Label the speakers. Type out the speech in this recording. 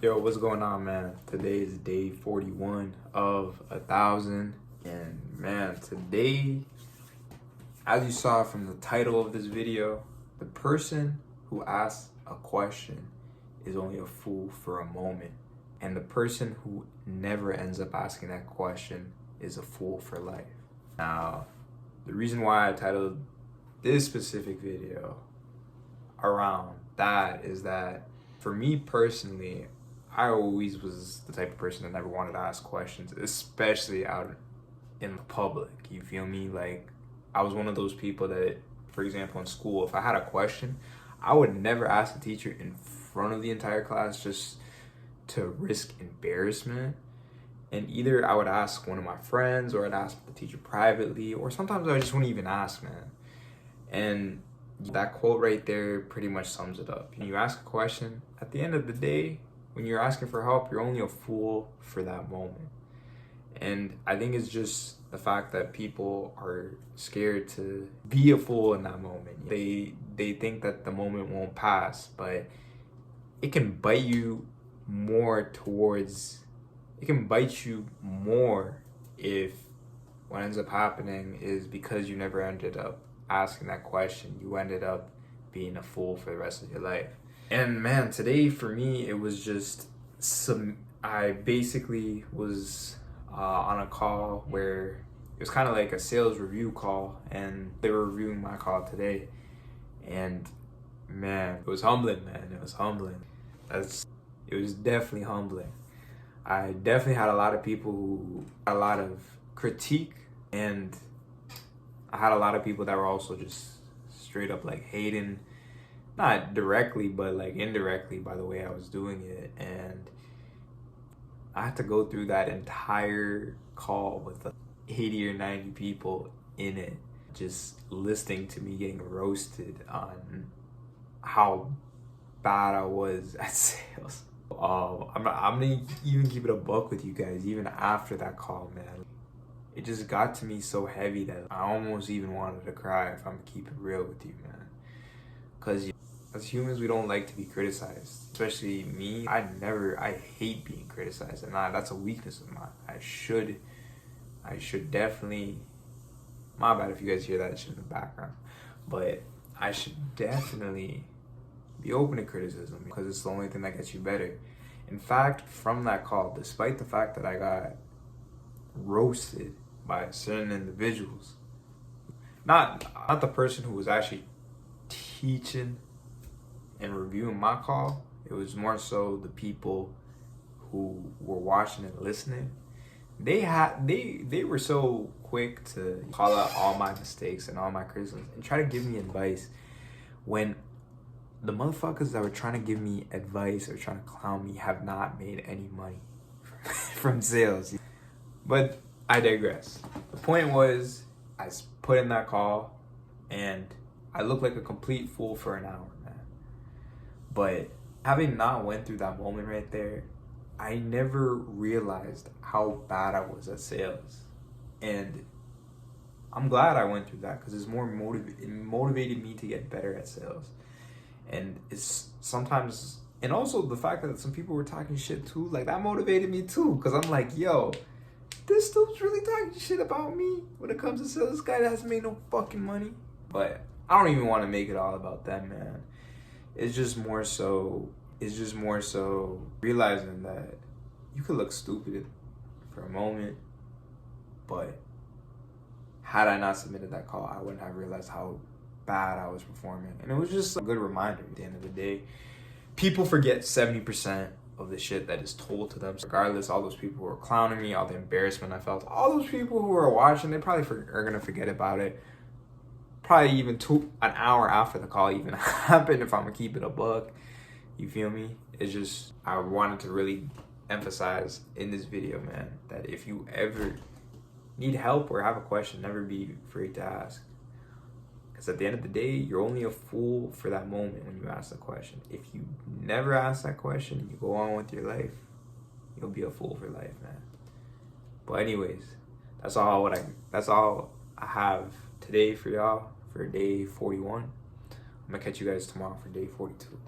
Speaker 1: Yo, what's going on, man? Today is day 41 of 1,000. And man, today, as you saw from the title of this video, the person who asks a question is only a fool for a moment. And the person who never ends up asking that question is a fool for life. Now, the reason why I titled this specific video around that is that for me personally, I always was the type of person that never wanted to ask questions, especially out in the public. You feel me? Like, I was one of those people that, for example, in school, if I had a question, I would never ask the teacher in front of the entire class just to risk embarrassment. And either I would ask one of my friends or I'd ask the teacher privately, or sometimes I just wouldn't even ask, man. And that quote right there pretty much sums it up. You ask a question, at the end of the day, when you're asking for help, you're only a fool for that moment. And I think it's just the fact that people are scared to be a fool in that moment. They think that the moment won't pass, but it can bite you more if what ends up happening is because you never ended up asking that question, you ended up being a fool for the rest of your life. And man, today for me, it was just I basically was on a call where it was kind of like a sales review call, and they were reviewing my call today. And man, it was humbling, man. It was humbling. It was definitely humbling. I definitely had a lot of people who had a lot of critique, and I had a lot of people that were also just straight up like hating, not directly, but like indirectly by the way I was doing it. And I had to go through that entire call with 80 or 90 people in it, just listening to me getting roasted on how bad I was at sales. I'm gonna even keep it a buck with you guys. Even after that call, man, it just got to me so heavy that I almost even wanted to cry, if I'm gonna keep it real with you, man. Because as humans, we don't like to be criticized. Especially me. I hate being criticized, and that's a weakness of mine. I should definitely, my bad if you guys hear that shit in the background, but I should definitely be open to criticism, because it's the only thing that gets you better. In fact, from that call, despite the fact that I got roasted by certain individuals, not the person who was actually teaching and reviewing my call, it was more so the people who were watching and listening. They were so quick to call out all my mistakes and all my criticisms and try to give me advice, when the motherfuckers that were trying to give me advice or trying to clown me have not made any money from sales. But I digress. The point was, I put in that call and I looked like a complete fool for an hour, man. But having not went through that moment right there, I never realized how bad I was at sales. And I'm glad I went through that, because it motivated me to get better at sales. And it's sometimes, and also the fact that some people were talking shit too, like that motivated me too, because I'm like, yo, this dude's really talking shit about me when it comes to sales. This guy that hasn't made no fucking money. But I don't even want to make it all about them, man. It's just more so realizing that you could look stupid for a moment, but had I not submitted that call, I wouldn't have realized how bad I was performing. And it was just a good reminder at the end of the day. People forget 70% of the shit that is told to them. Regardless, all those people who were clowning me, all the embarrassment I felt, all those people who were watching, they probably are gonna forget about it. Probably even an hour after the call even happened, if I'm gonna keep it a buck. You feel me? It's just, I wanted to really emphasize in this video, man, that if you ever need help or have a question, never be afraid to ask. Because at the end of the day, you're only a fool for that moment when you ask the question. If you never ask that question, you go on with your life, you'll be a fool for life, man. But anyways, that's all I have today for y'all for day 41. I'm gonna catch you guys tomorrow for day 42.